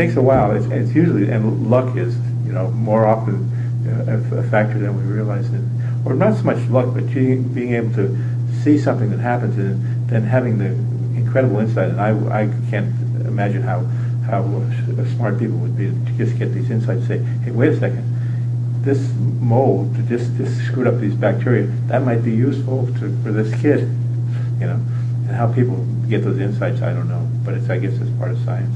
takes a while. It's usually, and luck is, more often a factor than we realize. Or not so much luck, but being able to see something that happens and then having the incredible insight. And I can't imagine how smart people would be to just get these insights and say, hey, wait a second, this mold just screwed up these bacteria. That might be useful for this kid, And how people get those insights, I don't know. But I guess it's part of science.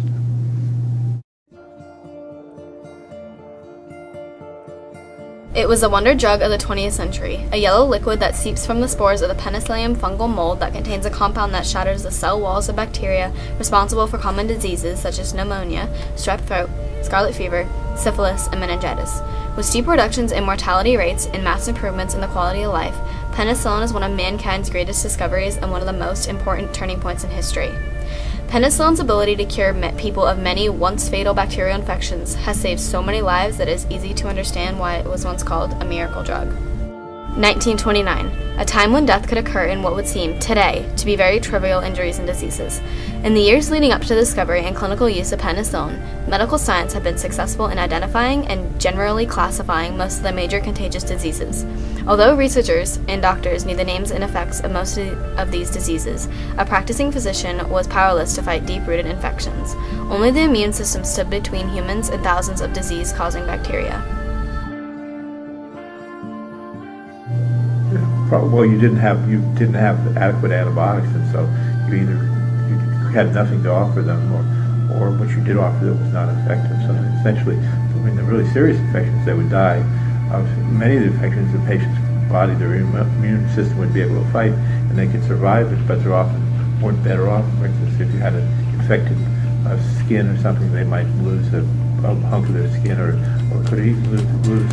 It was a wonder drug of the 20th century, a yellow liquid that seeps from the spores of the Penicillin fungal mold that contains a compound that shatters the cell walls of bacteria responsible for common diseases such as pneumonia, strep throat, scarlet fever, syphilis, and meningitis. With steep reductions in mortality rates and mass improvements in the quality of life, penicillin is one of mankind's greatest discoveries and one of the most important turning points in history. Penicillin's ability to cure people of many once fatal bacterial infections has saved so many lives that it is easy to understand why it was once called a miracle drug. 1929, a time when death could occur in what would seem, today, to be very trivial injuries and diseases. In the years leading up to the discovery and clinical use of penicillin, medical science had been successful in identifying and generally classifying most of the major contagious diseases. Although researchers and doctors knew the names and effects of most of these diseases, a practicing physician was powerless to fight deep-rooted infections. Only the immune system stood between humans and thousands of disease-causing bacteria. Well, you didn't have adequate antibiotics, and so you had nothing to offer them, or what you did offer them was not effective. So essentially, in the really serious infections, they would die. Many of the infections, the patient's body, their immune system would be able to fight, and they could survive it, but they weren't better off. For instance, if you had an infected skin or something, they might lose a hunk of their skin, or could even lose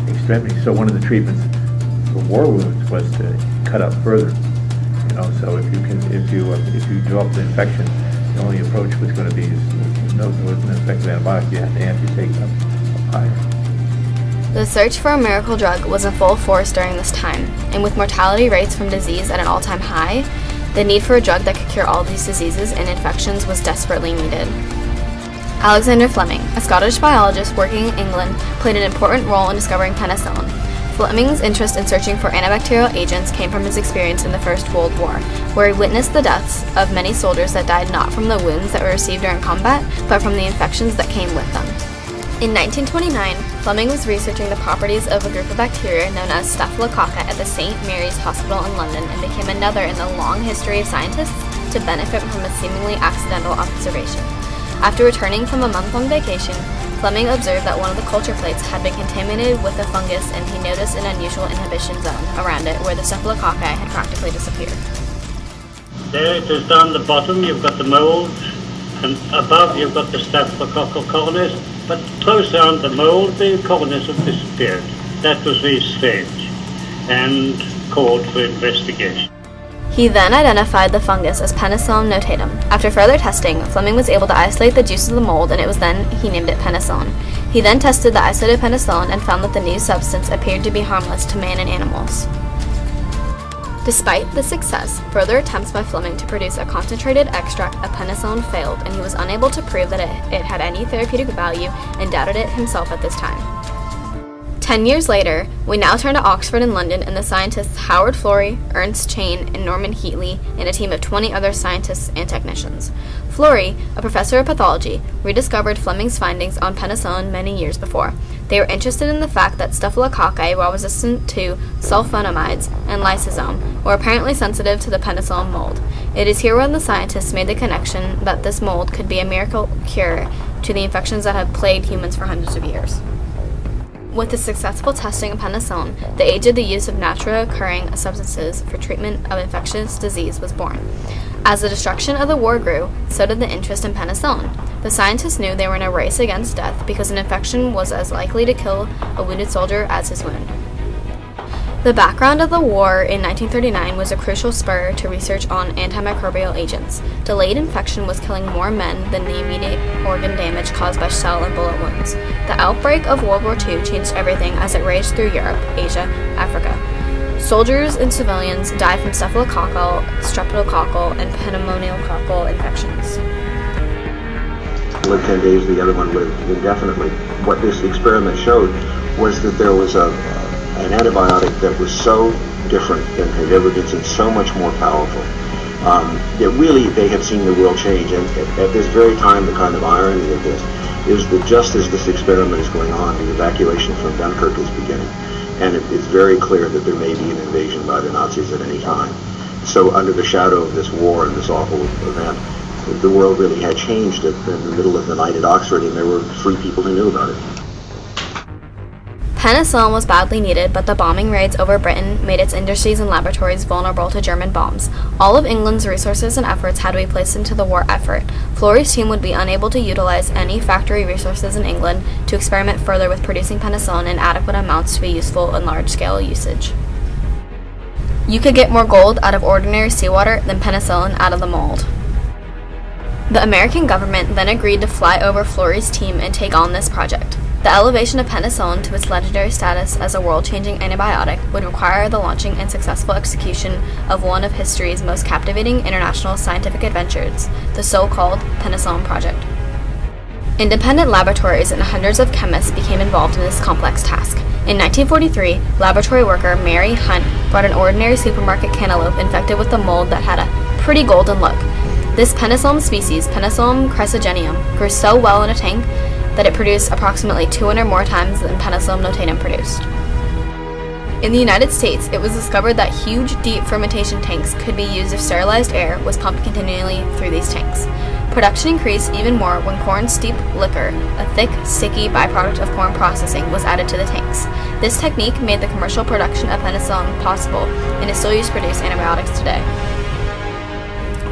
extremities. So one of the treatments for war wounds was to cut up further. So if you develop the infection, the only approach was going to be there wasn't an effective antibiotic. You had to amputate up higher. The search for a miracle drug was in full force during this time, and with mortality rates from disease at an all-time high, the need for a drug that could cure all these diseases and infections was desperately needed. Alexander Fleming, a Scottish biologist working in England, played an important role in discovering penicillin. Fleming's interest in searching for antibacterial agents came from his experience in the First World War, where he witnessed the deaths of many soldiers that died not from the wounds that were received during combat, but from the infections that came with them. In 1929, Fleming was researching the properties of a group of bacteria known as Staphylococci at the St. Mary's Hospital in London, and became another in the long history of scientists to benefit from a seemingly accidental observation. After returning from a month-long vacation, Fleming observed that one of the culture plates had been contaminated with a fungus, and he noticed an unusual inhibition zone around it where the staphylococci had practically disappeared. There it is down the bottom, you've got the mold, and above you've got the staphylococcal colonies, but close around the mold the colonies have disappeared. That was very strange and called for investigation. He then identified the fungus as Penicillin notatum. After further testing, Fleming was able to isolate the juices of the mold, and it was then he named it penicillin. He then tested the isolated penicillin and found that the new substance appeared to be harmless to man and animals. Despite the success, further attempts by Fleming to produce a concentrated extract of penicillin failed, and he was unable to prove that it had any therapeutic value and doubted it himself at this time. 10 years later, we now turn to Oxford and London and the scientists Howard Florey, Ernst Chain, and Norman Heatley, and a team of 20 other scientists and technicians. Florey, a professor of pathology, rediscovered Fleming's findings on penicillin many years before. They were interested in the fact that staphylococci, while resistant to sulfonamides and lysosome, were apparently sensitive to the penicillin mold. It is here when the scientists made the connection that this mold could be a miracle cure to the infections that had plagued humans for hundreds of years. With the successful testing of penicillin, the age of the use of naturally occurring substances for treatment of infectious disease was born. As the destruction of the war grew, so did the interest in penicillin. The scientists knew they were in a race against death because an infection was as likely to kill a wounded soldier as his wound. The background of the war in 1939 was a crucial spur to research on antimicrobial agents. Delayed infection was killing more men than the immediate organ damage caused by shell and bullet wounds. The outbreak of World War II changed everything as it raged through Europe, Asia, Africa. Soldiers and civilians died from staphylococcal, streptococcal, and pneumococcal infections. lived 10 days, the other one lived indefinitely. What this experiment showed was that there was an antibiotic that was so different than had ever been seen, so much more powerful, that really they had seen the world change. And at this very time, the kind of irony of this is that just as this experiment is going on, the evacuation from Dunkirk is beginning. And it's very clear that there may be an invasion by the Nazis at any time. So under the shadow of this war and this awful event, the world really had changed in the middle of the night at Oxford, and there were 3 people who knew about it. Penicillin was badly needed, but the bombing raids over Britain made its industries and laboratories vulnerable to German bombs. All of England's resources and efforts had to be placed into the war effort. Florey's team would be unable to utilize any factory resources in England to experiment further with producing penicillin in adequate amounts to be useful in large-scale usage. You could get more gold out of ordinary seawater than penicillin out of the mold. The American government then agreed to fly over Florey's team and take on this project. The elevation of penicillin to its legendary status as a world-changing antibiotic would require the launching and successful execution of one of history's most captivating international scientific adventures, the so-called Penicillin Project. Independent laboratories and hundreds of chemists became involved in this complex task. In 1943, laboratory worker Mary Hunt brought an ordinary supermarket cantaloupe infected with the mold that had a pretty golden look. This penicillin species, Penicillium chrysogenium, grew so well in a tank that it produced approximately 200 more times than Penicillium notatum produced. In the United States, it was discovered that huge, deep fermentation tanks could be used if sterilized air was pumped continually through these tanks. Production increased even more when corn steep liquor, a thick, sticky byproduct of corn processing, was added to the tanks. This technique made the commercial production of penicillin possible and is still used to produce antibiotics today.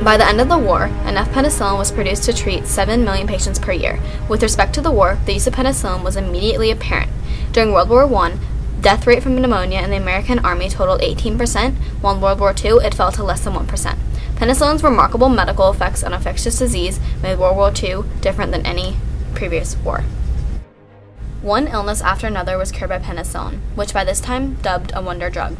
By the end of the war, enough penicillin was produced to treat 7 million patients per year. With respect to the war, the use of penicillin was immediately apparent. During World War I, death rate from pneumonia in the American Army totaled 18%, while in World War II it fell to less than 1%. Penicillin's remarkable medical effects on infectious disease made World War II different than any previous war. One illness after another was cured by penicillin, which by this time dubbed a wonder drug.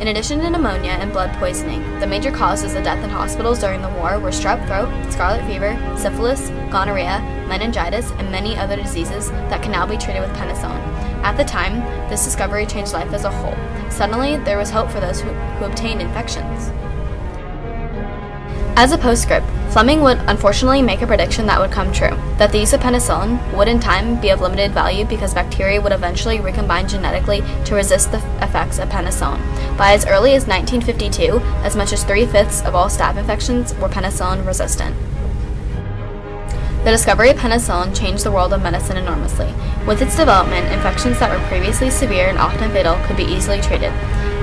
In addition to pneumonia and blood poisoning, the major causes of death in hospitals during the war were strep throat, scarlet fever, syphilis, gonorrhea, meningitis, and many other diseases that can now be treated with penicillin. At the time, this discovery changed life as a whole. Suddenly, there was hope for those who obtained infections. As a postscript, Fleming would unfortunately make a prediction that would come true, that the use of penicillin would in time be of limited value because bacteria would eventually recombine genetically to resist the effects of penicillin. By as early as 1952, as much as 3/5 of all staph infections were penicillin resistant. The discovery of penicillin changed the world of medicine enormously. With its development, infections that were previously severe and often fatal could be easily treated.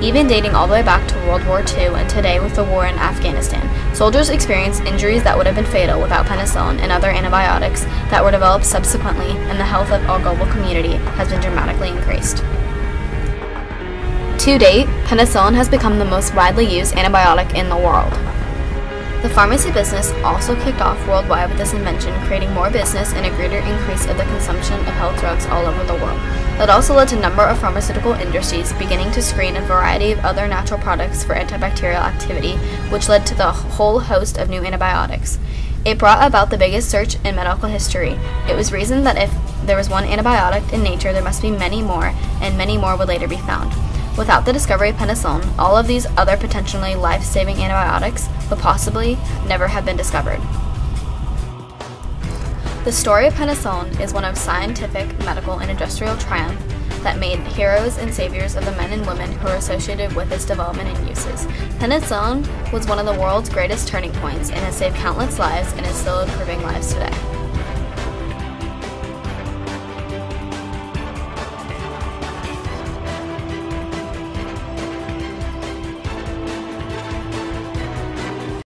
Even dating all the way back to World War II and today with the war in Afghanistan, soldiers experienced injuries that would have been fatal without penicillin and other antibiotics that were developed subsequently, and the health of our global community has been dramatically increased. To date, penicillin has become the most widely used antibiotic in the world. The pharmacy business also kicked off worldwide with this invention, creating more business and a greater increase of the consumption of health drugs all over the world. It also led to a number of pharmaceutical industries beginning to screen a variety of other natural products for antibacterial activity, which led to the whole host of new antibiotics. It brought about the biggest search in medical history. It was reasoned that if there was one antibiotic in nature, there must be many more, and many more would later be found. Without the discovery of penicillin, all of these other potentially life-saving antibiotics would possibly never have been discovered. The story of penicillin is one of scientific, medical, and industrial triumph that made heroes and saviors of the men and women who are associated with its development and uses. Penicillin was one of the world's greatest turning points and has saved countless lives and is still improving lives today.